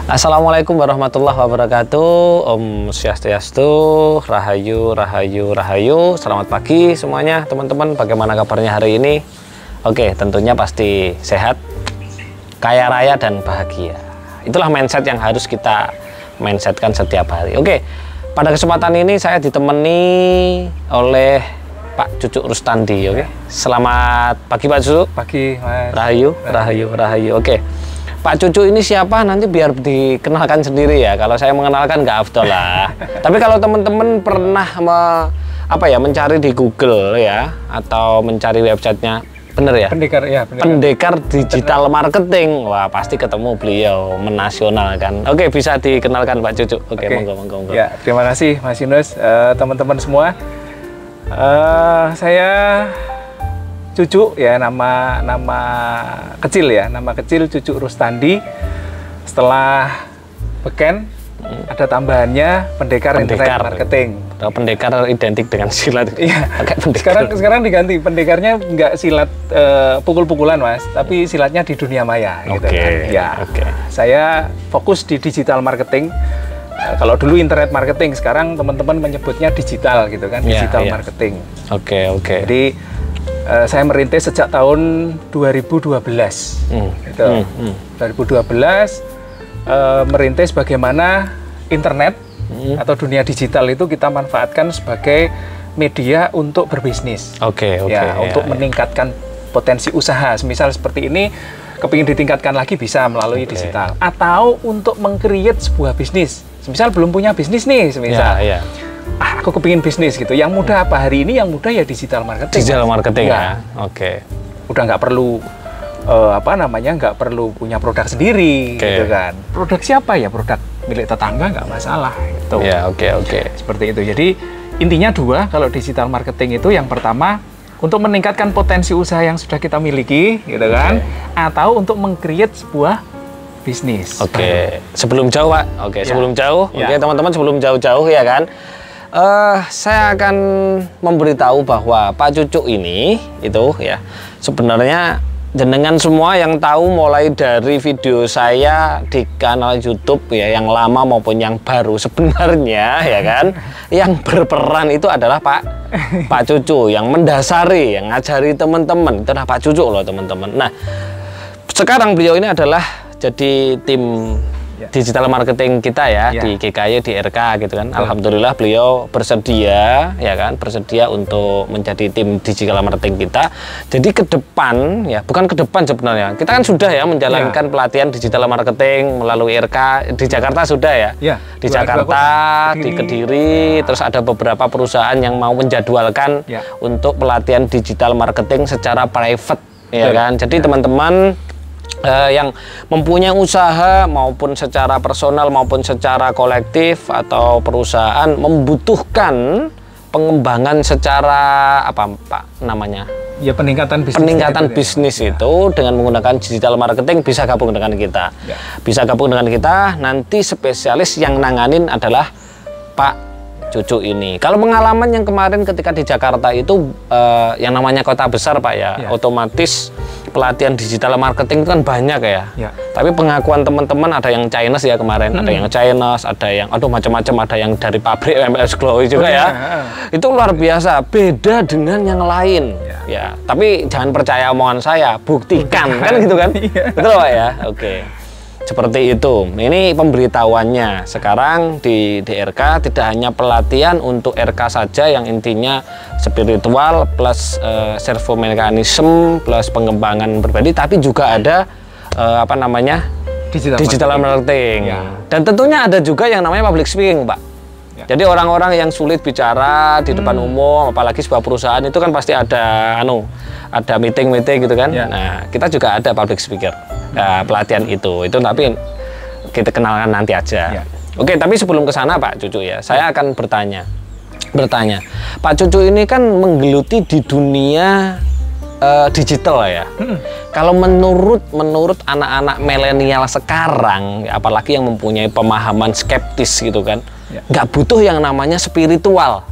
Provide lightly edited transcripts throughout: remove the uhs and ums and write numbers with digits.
Assalamualaikum warahmatullahi wabarakatuh. Om Swastiastu, Rahayu, Rahayu, Rahayu. Selamat pagi semuanya teman-teman. Bagaimana kabarnya hari ini? Oke, tentunya pasti sehat, kaya raya dan bahagia. Itulah mindset yang harus kita mindsetkan setiap hari. Oke, pada kesempatan ini saya ditemani oleh Pak Cucuk Rustandi. Oke, selamat pagi Pak Cucuk. Pagi Mas. Rahayu, Rahayu, Rahayu. Oke, Pak Cucuk ini siapa? Nanti biar dikenalkan sendiri ya. Kalau saya mengenalkan nggak afdol lah. Tapi kalau teman-teman pernah mencari di Google ya, atau mencari websitenya, bener ya? Pendekar ya. Pendekar digital marketing. Wah, pasti ketemu beliau, menasional kan. Oke, bisa dikenalkan Pak Cucuk. Oke. Monggo. Ya, terima kasih Mas Yunus, teman-teman semua. Saya Cucuk ya, nama kecil ya, nama kecil Cucuk Rustandi. Setelah beken ada tambahannya pendekar internet marketing. Pendekar identik dengan silat. Iya. Sekarang diganti, pendekarnya nggak silat pukul-pukulan Mas, tapi silatnya di dunia maya gitu kan. Ya. Saya fokus di digital marketing. Kalau dulu internet marketing, sekarang teman-teman menyebutnya digital gitu kan, digital marketing. Oke. Jadi saya merintis sejak tahun 2012. 2012 merintis bagaimana internet atau dunia digital itu kita manfaatkan sebagai media untuk berbisnis. Untuk meningkatkan potensi usaha. Misal seperti ini, kepingin ditingkatkan lagi bisa melalui digital. Atau untuk meng-create sebuah bisnis. Misal belum punya bisnis nih, aku kepingin bisnis gitu. Yang mudah apa hari ini? Yang mudah ya digital marketing. Digital marketing ya. Udah nggak perlu nggak perlu punya produk sendiri gitu kan. Produk siapa ya? Produk milik tetangga nggak masalah gitu. Seperti itu. Jadi intinya dua kalau digital marketing itu, yang pertama untuk meningkatkan potensi usaha yang sudah kita miliki gitu kan, atau untuk meng-create sebuah bisnis. Sebelum jauh Pak. Sebelum jauh. Teman-teman, sebelum jauh-jauh ya kan. Saya akan memberitahu bahwa Pak Cucuk ini itu ya, sebenarnya jenengan semua yang tahu mulai dari video saya di kanal YouTube ya, yang lama maupun yang baru, sebenarnya ya kan, yang berperan itu adalah Pak Cucuk, yang mendasari, yang ngajari teman-teman itu adalah Pak Cucuk loh teman-teman. Nah, sekarang beliau ini adalah jadi tim digital marketing kita ya, di GKY, di RK gitu kan. Alhamdulillah beliau bersedia untuk menjadi tim digital marketing kita. Jadi ke depan ya, bukan ke depan sebenarnya, kita kan sudah ya menjalankan pelatihan digital marketing melalui RK di Jakarta sudah ya. Di Jakarta, di Kediri, terus ada beberapa perusahaan yang mau menjadwalkan untuk pelatihan digital marketing secara private ya kan. Jadi teman-teman yang mempunyai usaha maupun secara personal maupun secara kolektif atau perusahaan membutuhkan pengembangan secara peningkatan bisnis itu dengan menggunakan digital marketing, bisa gabung dengan kita. Nanti spesialis yang nanganin adalah Pak Cucuk ini. Kalau pengalaman yang kemarin ketika di Jakarta itu yang namanya kota besar Pak ya, otomatis pelatihan digital marketing itu kan banyak ya. Tapi pengakuan teman-teman ada yang Chinese ya kemarin, ada yang Chinese, ada yang macam-macam, ada yang dari pabrik MLS Glowy juga ya. Itu luar biasa, beda dengan yang lain. Tapi jangan percaya omongan saya, buktikan kan gitu kan. Betul Pak ya? Seperti itu. Ini pemberitahuannya. Sekarang di RK tidak hanya pelatihan untuk RK saja yang intinya spiritual plus servo mekanisme plus pengembangan pribadi, tapi juga ada digital marketing. Ya. Dan tentunya ada juga yang namanya public speaking, Pak. Ya. Jadi orang-orang yang sulit bicara di depan umum, apalagi sebuah perusahaan itu kan pasti ada meeting gitu kan. Ya. Nah, kita juga ada public speaker pelatihan itu tapi kita kenalkan nanti aja. Ya. Oke, tapi sebelum ke sana Pak Cucu ya, saya akan bertanya, Pak Cucu ini kan menggeluti di dunia digital ya. Kalau menurut anak-anak milenial sekarang, apalagi yang mempunyai pemahaman skeptis gitu kan, nggak butuh yang namanya spiritual,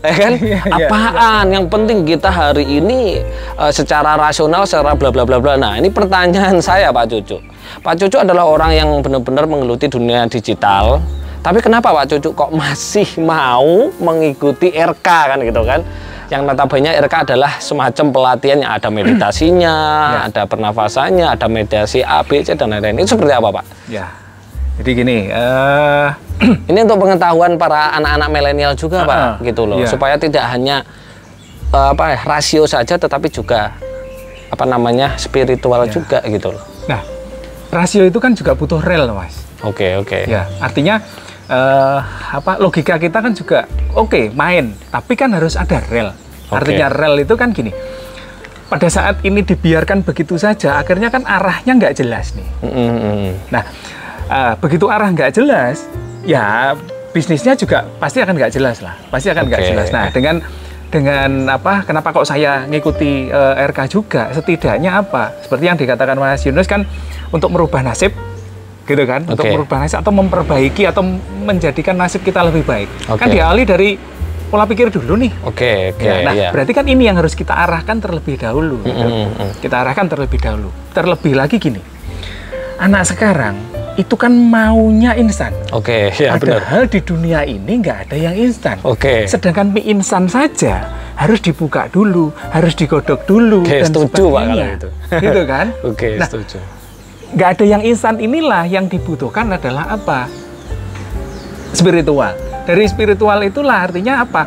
ya kan? Apaan? Yang penting kita hari ini secara rasional, secara bla bla bla bla. Nah, ini pertanyaan saya Pak Cucu. Pak Cucu adalah orang yang benar-benar menggeluti dunia digital. Tapi kenapa Pak Cucu kok masih mau mengikuti RK kan gitu kan? Yang notabene RK adalah semacam pelatihan yang ada meditasinya, ada pernafasannya, ada meditasi A, B, C dan lain-lain. Itu seperti apa Pak? Ya, jadi gini. Ini untuk pengetahuan para anak-anak milenial juga Pak, gitu loh, supaya tidak hanya rasio saja, tetapi juga spiritual juga gitu loh. Nah, rasio itu kan juga butuh rel Mas. Oke. Ya, artinya logika kita kan juga main, tapi kan harus ada rel. Artinya rel itu kan gini, pada saat ini dibiarkan begitu saja, akhirnya kan arahnya nggak jelas nih. Nah, begitu arah nggak jelas, ya bisnisnya juga pasti akan nggak jelas lah, pasti akan nggak jelas. Nah, dengan kenapa kok saya ngikuti RK juga, setidaknya seperti yang dikatakan Mas Yunus kan, untuk merubah nasib gitu kan, untuk merubah nasib atau memperbaiki atau menjadikan nasib kita lebih baik. Kan diawali dari pola pikir dulu nih. Berarti kan ini yang harus kita arahkan terlebih dahulu. Kita arahkan terlebih dahulu. Terlebih lagi gini, anak sekarang itu kan maunya instan. Padahal di dunia ini nggak ada yang instan. Sedangkan mie instan saja harus dibuka dulu, harus digodok dulu, dan setuju Pak kalau itu. Gitu kan? Nah, setuju. Nggak ada yang instan, inilah yang dibutuhkan adalah apa? Spiritual. Dari spiritual itulah artinya apa?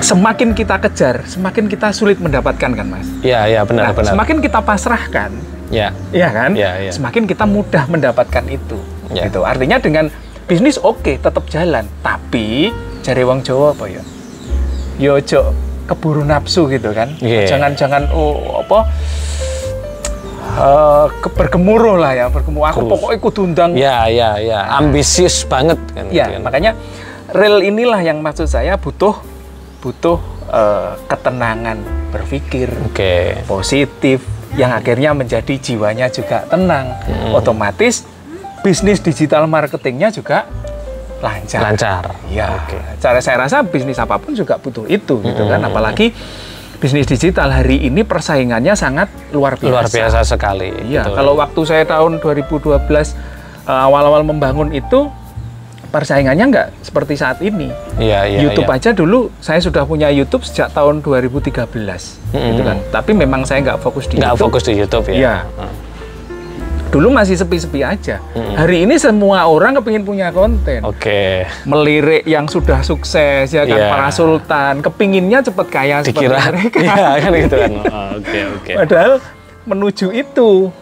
Semakin kita kejar, semakin kita sulit mendapatkan kan Mas? Iya benar. Semakin kita pasrahkan, iya kan? Semakin kita mudah mendapatkan itu. Gitu. Artinya dengan bisnis tetap jalan, tapi cari wong Jawa apa ya? Yo ojo keburu nafsu gitu kan? Jangan bergemuruh lah ya, aku pokoknya kudu undang. Ambisius banget kan. Makanya rel inilah yang maksud saya butuh ketenangan berpikir, positif, yang akhirnya menjadi jiwanya juga tenang. Otomatis bisnis digital marketingnya juga lancar. Saya rasa bisnis apapun juga butuh itu gitu kan, apalagi bisnis digital hari ini persaingannya sangat luar biasa. Luar biasa sekali. Kalau waktu saya tahun 2012 awal-awal membangun itu, persaingannya nggak seperti saat ini. YouTube aja dulu saya sudah punya YouTube sejak tahun 2013, gitu kan. Tapi memang saya nggak fokus di YouTube. Nggak fokus di YouTube ya. Dulu masih sepi-sepi aja. Hari ini semua orang kepingin punya konten. Melirik yang sudah sukses ya kan, para sultan kepinginnya cepet kaya seperti mereka. Kan gitu kan. Padahal menuju itu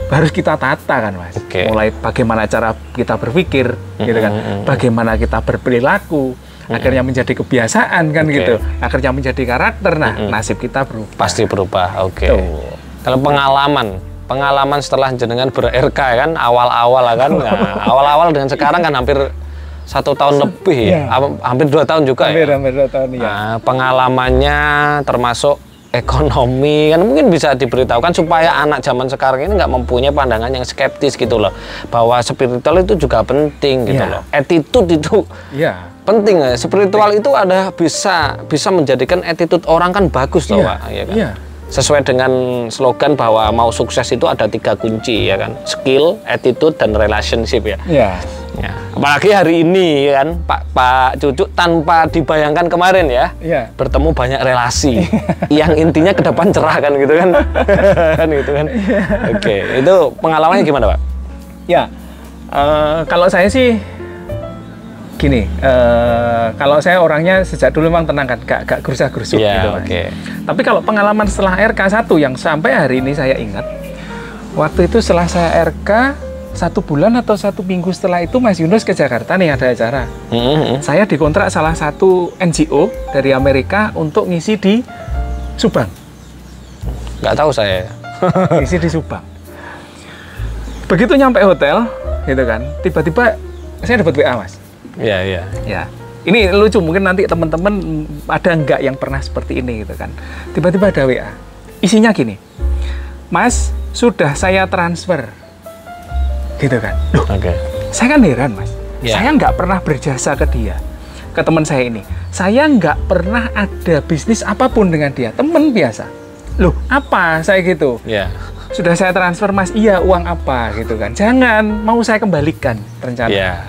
harus kita tata kan Mas. Mulai bagaimana cara kita berpikir gitu kan. Bagaimana kita berperilaku akhirnya menjadi kebiasaan kan gitu. Akhirnya menjadi karakter. Nah, nasib kita berubah. Pasti berubah. Kalau pengalaman setelah jenengan ber-RK kan, awal-awal kan, awal-awal dengan sekarang kan hampir 1 tahun lebih hampir 2 tahun juga hampir 2 tahun Nah, pengalamannya termasuk ekonomi kan mungkin bisa diberitahukan supaya anak zaman sekarang ini nggak mempunyai pandangan yang skeptis gitu loh, bahwa spiritual itu juga penting gitu loh, attitude itu penting. Spiritual itu bisa menjadikan attitude orang kan bagus loh Pak, ya kan? Sesuai dengan slogan bahwa mau sukses itu ada 3 kunci ya kan, skill, attitude, dan relationship ya. Apalagi hari ini kan Pak Cucu tanpa dibayangkan kemarin bertemu banyak relasi yang intinya ke depan cerah kan gitu kan. Gitu kan. Itu pengalamannya gimana Pak? Kalau saya sih gini, kalau saya orangnya sejak dulu memang tenang kan, gak gerusah-gerusuk gitu Mas. Tapi kalau pengalaman setelah RK1 yang sampai hari ini saya ingat, Waktu itu setelah saya RK 1 bulan atau 1 minggu setelah itu Mas Yunus ke Jakarta nih ada acara. Saya dikontrak salah satu NGO dari Amerika untuk ngisi di Subang. Nggak tahu saya. Ngisi di Subang. Begitu nyampe hotel, gitu kan, tiba-tiba saya dapat WA, Mas. Iya, iya. Ya, ini lucu, mungkin nanti teman-teman ada nggak yang pernah seperti ini, gitu kan. Tiba-tiba ada WA. Isinya gini, Mas, sudah saya transfer. Gitu kan. Loh, saya kan heran, Mas. Saya nggak pernah berjasa ke dia, ke teman saya ini. Saya nggak pernah ada bisnis apapun dengan dia, teman biasa. Loh, apa? Saya gitu. Sudah saya transfer, Mas. Iya, uang apa gitu kan. Jangan, mau saya kembalikan rencana.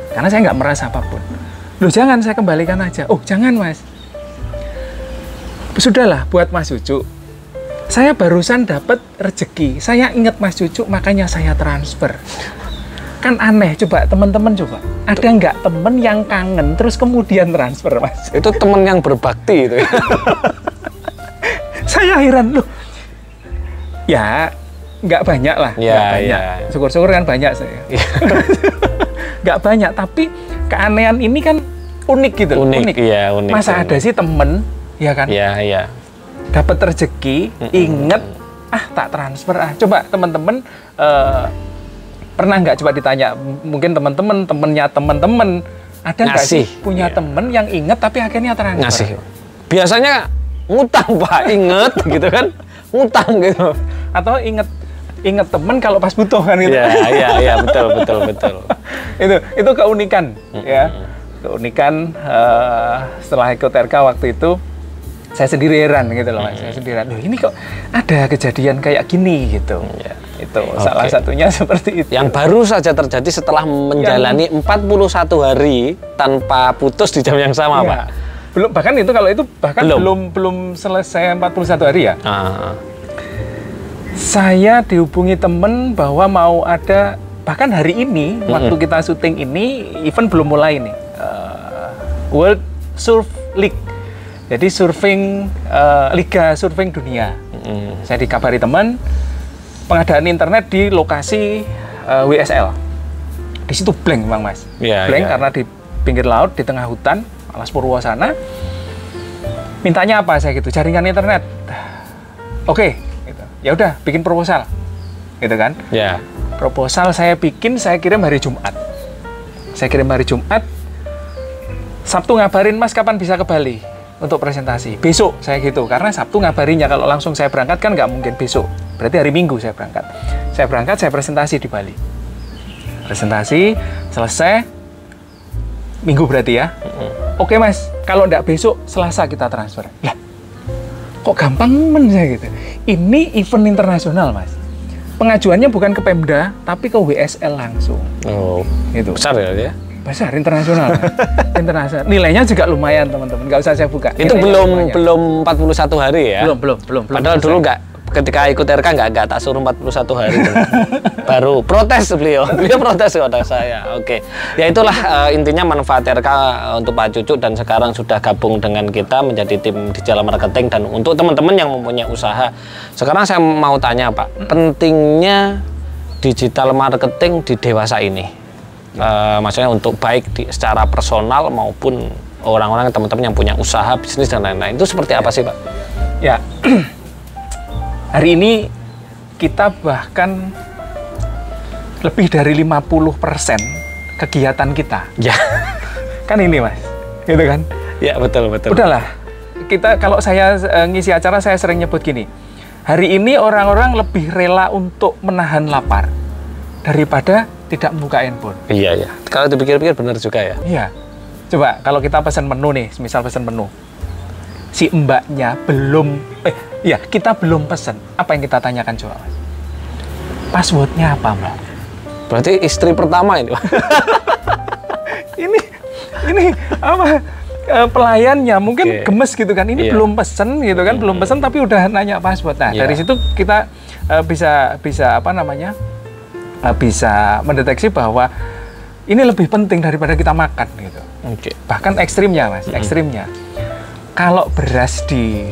Karena saya nggak merasa apapun. Loh, jangan, saya kembalikan aja. Oh, jangan, Mas. Sudahlah, buat Mas Cucu. Saya barusan dapat rezeki. Saya ingat Mas Cucu, makanya saya transfer. Kan aneh, coba teman-teman coba. Ada nggak temen yang kangen, terus kemudian transfer, Mas? Itu temen yang berbakti itu. Saya heran, loh. Ya, nggak banyak lah, nggak banyak. Syukur-syukur kan banyak saya. Nggak banyak, tapi keanehan ini kan unik gitu. Unik. Iya, unik. Masa ada sih temen, ya kan? Iya. Dapat rezeki, inget, tak transfer. Coba teman-teman pernah nggak coba ditanya? Mungkin temennya teman-teman ada nggak sih punya temen yang inget tapi akhirnya transfer? Ngasih. Biasanya ngutang, Pak, inget gitu kan? Ngutang gitu. Atau inget temen kalau pas butuh kan gitu. Iya, betul. Itu keunikan ya. Keunikan setelah ikut RK waktu itu saya sendiri heran gitu loh, Mas. Saya sendiri heran. Loh, ini kok ada kejadian kayak gini gitu. Itu salah satunya seperti itu. Yang baru saja terjadi setelah menjalani 41 hari tanpa putus di jam yang sama, Pak. Belum, bahkan itu kalau itu bahkan belum selesai 41 hari ya. Saya dihubungi temen bahwa mau ada, bahkan hari ini waktu kita syuting ini event belum mulai nih, World Surf League, jadi surfing liga surfing dunia. Saya dikabari teman pengadaan internet di lokasi WSL. Di situ blank, Bang Mas. Blank karena di pinggir laut di tengah hutan Alas Purwosana. Mintanya apa saya gitu, jaringan internet. Oke, gitu. Ya udah bikin proposal, gitu kan? Proposal saya bikin, saya kirim hari Jumat. Sabtu ngabarin, Mas kapan bisa ke Bali untuk presentasi. Besok saya gitu, karena Sabtu ngabarinnya, kalau langsung saya berangkat kan nggak mungkin besok. Berarti hari Minggu saya berangkat. Saya presentasi di Bali. Presentasi selesai. Minggu berarti ya. Oke, Mas, kalau enggak besok, Selasa kita transfer. Lah, kok gampang saya gitu. Ini event internasional, Mas. Pengajuannya bukan ke Pemda, tapi ke WSL langsung. Oh, itu besar ya? Besar, internasional. Internasional. Nilainya juga lumayan, teman-teman. Nggak usah saya buka. Itu belum 41 hari ya? Belum. Padahal dulu ketika ikut RK nggak tak suruh 41 hari. Baru protes beliau protes kepada saya. Oke. Ya itulah intinya manfaat RK untuk Pak Cucu, dan sekarang sudah gabung dengan kita menjadi tim digital marketing. Dan untuk teman-teman yang mempunyai usaha, sekarang saya mau tanya, Pak, pentingnya digital marketing di dewasa ini, maksudnya untuk baik secara personal maupun orang-orang, teman-teman yang punya usaha, bisnis dan lain-lain, itu seperti apa sih, Pak? Ya. Hari ini kita bahkan lebih dari 50% kegiatan kita. Ya. Kan ini, Mas. Gitu kan? Ya, betul. Udahlah. Kita, kalau saya ngisi acara, saya sering nyebut gini. Hari ini orang-orang lebih rela untuk menahan lapar daripada tidak membuka handphone. Iya. Kalau dipikir-pikir benar juga ya. Iya. Coba kalau kita pesan menu nih, misal pesan menu. Si mbaknya kita belum pesen. Apa yang kita tanyakan coba, Mas? Passwordnya apa, Mbak? Berarti istri pertama ini. ini apa? Pelayannya mungkin gemes gitu kan. Ini belum pesen gitu kan, belum pesen tapi udah nanya password. Nah, dari situ kita bisa bisa mendeteksi bahwa ini lebih penting daripada kita makan gitu. Bahkan ekstrimnya, Mas, ekstrimnya. Kalau beras di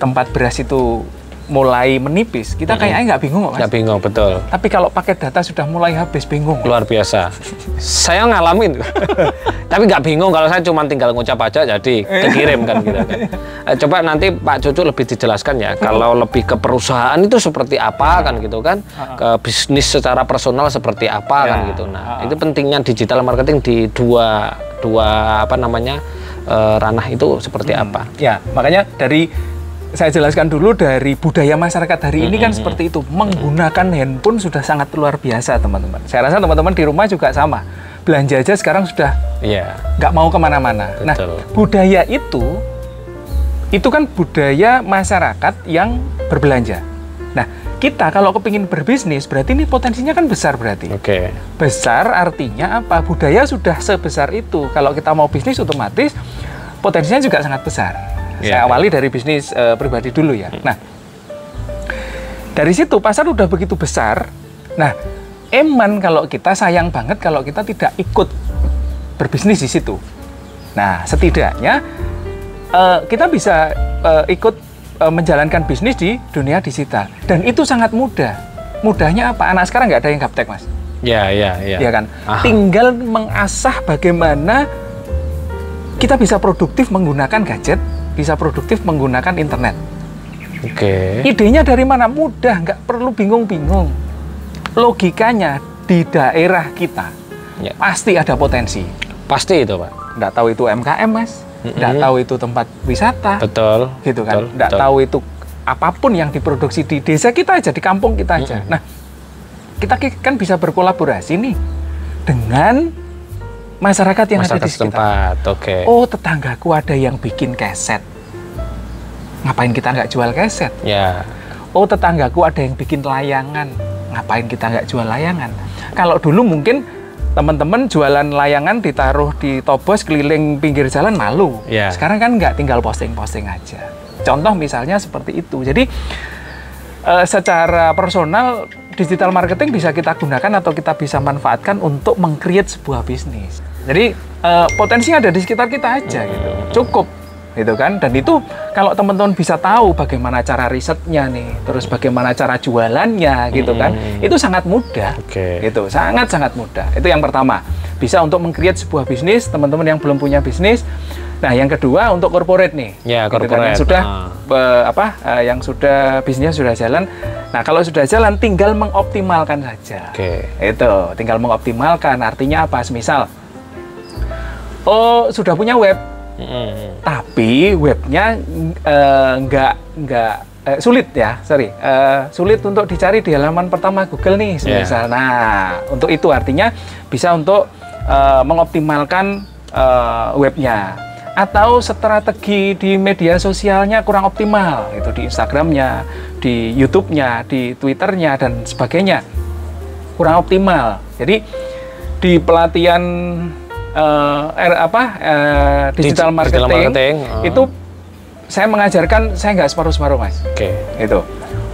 tempat beras itu mulai menipis, kita kayaknya nggak bingung kok, Mas. Nggak bingung, betul. Tapi kalau paket data sudah mulai habis, bingung. Luar biasa. Saya ngalamin. Tapi nggak bingung kalau saya cuma tinggal ngucap aja jadi kekirim kan gitu kan. Coba nanti Pak Cucu lebih dijelaskan ya, kalau lebih ke perusahaan itu seperti apa kan gitu kan, ke bisnis secara personal seperti apa kan gitu. Nah, itu pentingnya digital marketing di dua apa namanya ranah itu seperti apa. Ya, makanya saya jelaskan dulu dari budaya masyarakat hari ini kan seperti itu. Menggunakan handphone sudah sangat luar biasa, teman-teman. Saya rasa teman-teman di rumah juga sama. Belanja aja sekarang sudah nggak mau kemana-mana. Nah, budaya itu kan budaya masyarakat yang berbelanja. Nah, kita kalau kepingin berbisnis, berarti ini potensinya kan besar berarti. Besar artinya apa? Budaya sudah sebesar itu. Kalau kita mau bisnis, otomatis potensinya juga sangat besar. Saya awali dari bisnis pribadi dulu ya. Nah, dari situ pasar udah begitu besar. Nah, kalau kita sayang banget kalau kita tidak ikut berbisnis di situ. Nah, setidaknya kita bisa ikut menjalankan bisnis di dunia digital. Dan itu sangat mudah. Mudahnya apa? Anak sekarang nggak ada yang gaptek, Mas. Ya kan? Tinggal mengasah bagaimana kita bisa produktif menggunakan gadget, bisa produktif menggunakan internet. Idenya dari mana? Mudah, nggak perlu bingung-bingung. Logikanya di daerah kita pasti ada potensi. Pasti itu, Pak. Nggak tahu itu UMKM, Mas. Nggak tahu itu tempat wisata. Betul. Gitu kan. Nggak tahu itu apapun yang diproduksi di desa kita aja, di kampung kita aja. Nah, kita kan bisa berkolaborasi nih dengan masyarakat yang ada di sekitar. Oh, tetanggaku ada yang bikin keset. Ngapain kita nggak jual keset? Oh, tetanggaku ada yang bikin layangan. Ngapain kita nggak jual layangan? Kalau dulu mungkin teman-teman jualan layangan ditaruh di tobos keliling pinggir jalan malu. Sekarang kan nggak, tinggal posting-posting aja. Contoh misalnya seperti itu. Jadi secara personal digital marketing bisa kita gunakan atau kita bisa manfaatkan untuk meng-create sebuah bisnis. Jadi potensinya ada di sekitar kita aja gitu. Cukup gitu kan. Dan itu kalau teman-teman bisa tahu bagaimana cara risetnya nih, terus bagaimana cara jualannya gitu kan. Itu sangat mudah. Gitu, sangat-sangat mudah. Itu yang pertama. Bisa untuk meng-create sebuah bisnis, teman-teman yang belum punya bisnis. Nah, yang kedua untuk corporate nih. Corporate. Gitu kan, yang sudah bisnisnya sudah jalan. Nah, kalau sudah jalan tinggal mengoptimalkan saja. Itu, tinggal mengoptimalkan. Artinya apa? Misal sudah punya web. Tapi webnya sulit ya, sulit untuk dicari di halaman pertama Google nih, misal. Nah, untuk itu artinya bisa untuk mengoptimalkan webnya. Atau strategi di media sosialnya kurang optimal, itu di Instagramnya, di YouTube-nya, di Twitter-nya dan sebagainya kurang optimal. Jadi di pelatihan digital marketing itu saya mengajarkan, saya nggak separuh-separuh, Mas. Itu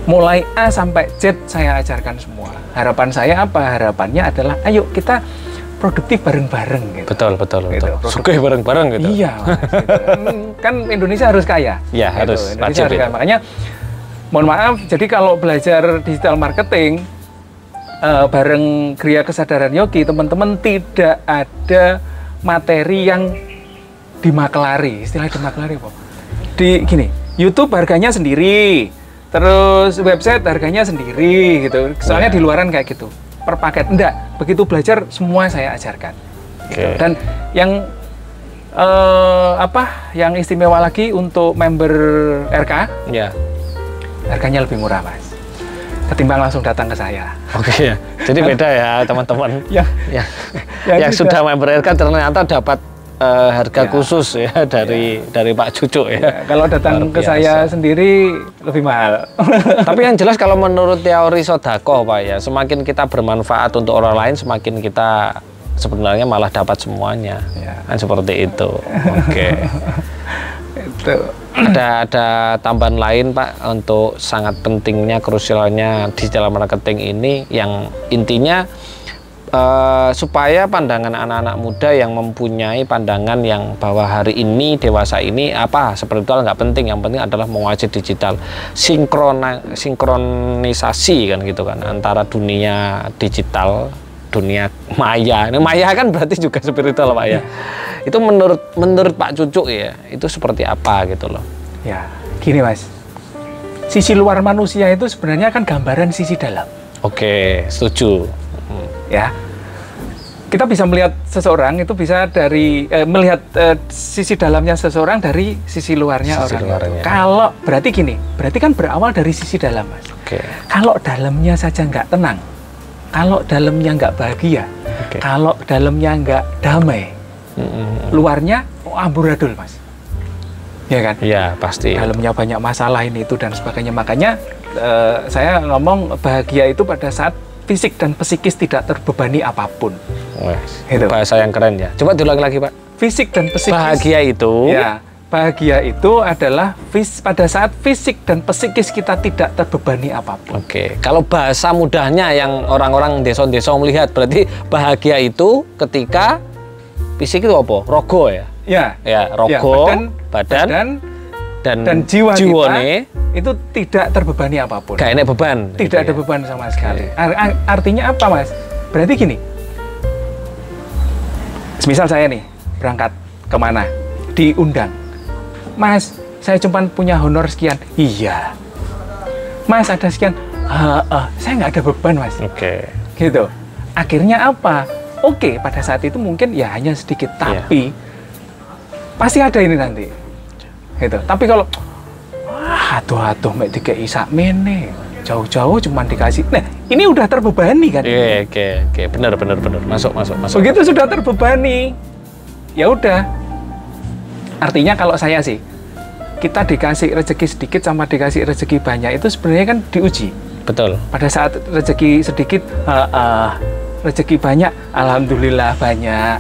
mulai A sampai Z saya ajarkan semua. Harapan saya apa? Harapannya adalah ayo kita produktif bareng-bareng gitu. Betul. Suka bareng-bareng gitu. Iya, Mas, gitu. Kan Indonesia harus kaya. Iya, gitu. harus. Indonesia harus kaya. Makanya mohon maaf, jadi kalau belajar digital marketing bareng Gria Kesadaran Yogi, teman-teman tidak ada materi yang dimaklari. Istilah dimaklari apa? Gini, YouTube harganya sendiri, terus website harganya sendiri gitu. Soalnya di luaran kayak gitu. Per paket, enggak. Begitu belajar semua saya ajarkan. Gitu. Dan yang yang istimewa lagi untuk member RK, harganya lebih murah, Mas, ketimbang langsung datang ke saya. Ya. Jadi beda ya teman-teman. Yang sudah member RK ternyata dapat harga khusus ya dari Pak Cucu ya. Kalau datang ke saya sendiri lebih mahal. Tapi yang jelas kalau menurut teori Sodaqoh, Pak ya, semakin kita bermanfaat untuk orang lain, semakin kita sebenarnya malah dapat semuanya. Kan seperti itu. Itu. Ada tambahan lain, Pak, untuk sangat pentingnya, krusialnya digital marketing ini, yang intinya supaya pandangan anak-anak muda yang mempunyai pandangan yang bahwa hari ini dewasa ini apa spiritual nggak penting, yang penting adalah menguasai digital, sinkronisasi kan gitu kan antara dunia digital, dunia maya. Ini maya kan berarti juga spiritual Pak ya. Itu menurut Pak Cucuk ya, itu seperti apa gitu loh. Ya, gini Mas. Sisi luar manusia itu sebenarnya kan gambaran sisi dalam. Oke, setuju. Ya, kita bisa melihat seseorang itu bisa dari melihat sisi dalamnya seseorang dari sisi luarnya orang. Kalau berarti gini, berarti kan berawal dari sisi dalam Mas. Kalau dalamnya saja nggak tenang, kalau dalamnya nggak bahagia, kalau dalamnya nggak damai, luarnya amburadul Mas. Ya kan? Iya pasti. Dalamnya banyak masalah ini itu dan sebagainya. Makanya saya ngomong bahagia itu pada saat fisik dan psikis tidak terbebani apapun. Itu bahasa yang keren ya. Coba diulang lagi Pak. Fisik dan psikis. Bahagia itu. Ya, bahagia itu adalah pada saat fisik dan psikis kita tidak terbebani apapun. Kalau bahasa mudahnya yang orang-orang desa-desa melihat, berarti bahagia itu ketika fisik itu apa? Rogo ya. Ya, rogo, badan dan jiwa kita itu tidak terbebani apapun. Gak enak beban. Tidak ada beban sama sekali. Artinya apa Mas? Berarti gini, misal saya nih berangkat kemana, diundang, Mas, saya cuma punya honor sekian. Iya. Mas ada sekian. Saya nggak ada beban Mas. Gitu. Akhirnya apa? Pada saat itu mungkin ya hanya sedikit, tapi pasti ada ini nanti. Gitu. Tapi kalau aduh mek dikei sakmene, jauh-jauh cuma dikasih. Nah, ini udah terbebani kan? Oke. Benar. Masuk. Begitu sudah terbebani, ya udah. Artinya kalau saya sih, kita dikasih rezeki sedikit sama dikasih rezeki banyak itu sebenarnya kan diuji. Betul. Pada saat rezeki sedikit, rezeki banyak, alhamdulillah banyak.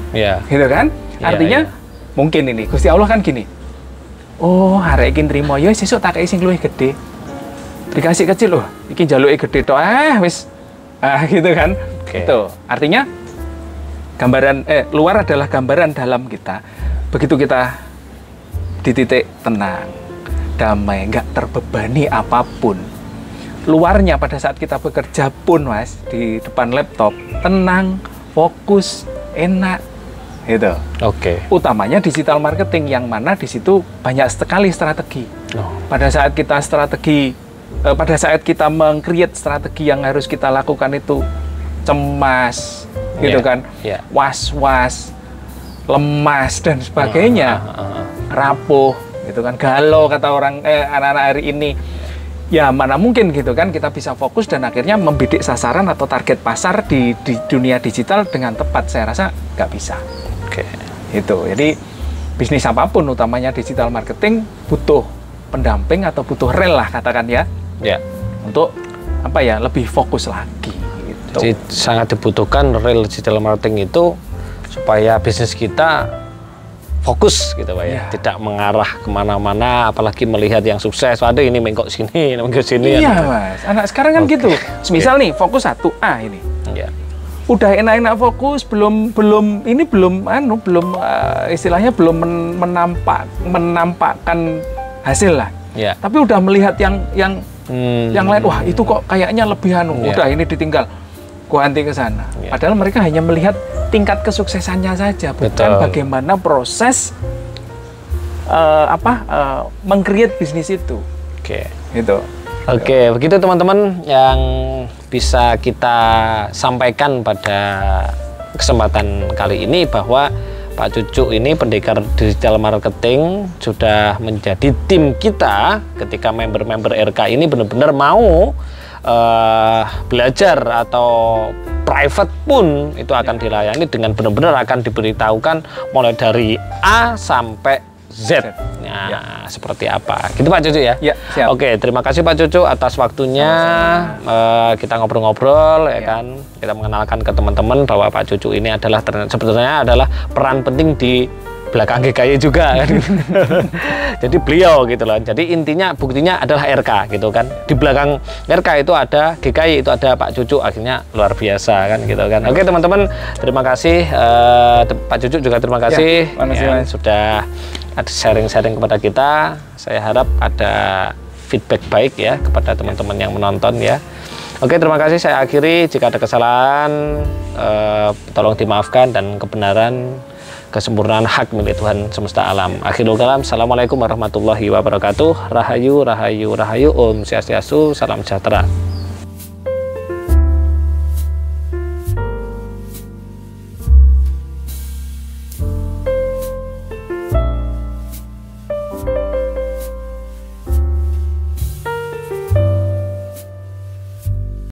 Gitu kan? Artinya mungkin ini Gusti Allah kan gini. Oh, hari ini terima ya, sesuk tak sing luwih gede. Dikasih kecil loh, iki jaluke gede tok. Wis. Gitu kan. Itu. Artinya gambaran luar adalah gambaran dalam kita. Begitu kita di titik tenang, damai, nggak terbebani apapun. Luarnya pada saat kita bekerja pun Mas, di depan laptop, tenang, fokus, enak. Gitu. Utamanya digital marketing yang mana di situ banyak sekali strategi. Pada saat kita pada saat kita meng-create strategi yang harus kita lakukan itu cemas, gitu kan, was-was, lemas dan sebagainya, rapuh, gitu kan, galau kata orang anak-anak hari ini. Ya mana mungkin gitu kan kita bisa fokus dan akhirnya membidik sasaran atau target pasar di dunia digital dengan tepat. Saya rasa nggak bisa. Itu. Jadi bisnis apapun utamanya digital marketing butuh pendamping atau butuh rel lah katakan ya. Untuk apa ya, lebih fokus lagi gitu. Jadi sangat dibutuhkan rel digital marketing itu supaya bisnis kita fokus gitu Pak ya. Tidak mengarah kemana-mana, apalagi melihat yang sukses. Waduh ini mengkok sini, mengkok sini. Iya Mas, anak sekarang kan gitu. Misal nih fokus 1A ini. Udah enak-enak fokus, belum istilahnya belum menampakkan hasil lah. Tapi udah melihat yang lain, wah itu kok kayaknya lebih udah ini ditinggal, gua anti ke sana. Padahal mereka hanya melihat tingkat kesuksesannya saja, bukan bagaimana proses meng-create bisnis itu. Gitu. Begitu teman-teman yang bisa kita sampaikan pada kesempatan kali ini, bahwa Pak Cucuk ini pendekar digital marketing sudah menjadi tim kita ketika member-member RK ini benar-benar mau belajar atau private pun itu akan dilayani dengan benar-benar akan diberitahukan mulai dari A sampai Z. Nah, seperti apa? Gitu Pak Cucuk ya? Siap. Oke, terima kasih Pak Cucuk atas waktunya. Kita ngobrol-ngobrol ya kan. Kita mengenalkan ke teman-teman bahwa Pak Cucuk ini adalah sebetulnya adalah peran penting di belakang GKY juga kan. Jadi beliau gitu loh. Jadi intinya buktinya adalah RK gitu kan. Di belakang RK itu ada GKY, itu ada Pak Cucuk, akhirnya luar biasa kan gitu kan. Oke teman-teman, terima kasih Pak Cucuk juga terima kasih ya, sudah sharing-sharing kepada kita. Saya harap ada feedback baik ya kepada teman-teman yang menonton ya. Oke, terima kasih. Saya akhiri. Jika ada kesalahan tolong dimaafkan, dan kebenaran kesempurnaan hak milik Tuhan semesta alam. Akhirul kalam. Assalamualaikum warahmatullahi wabarakatuh. Rahayu, rahayu, rahayu. Om Swastiastu. Salam sejahtera.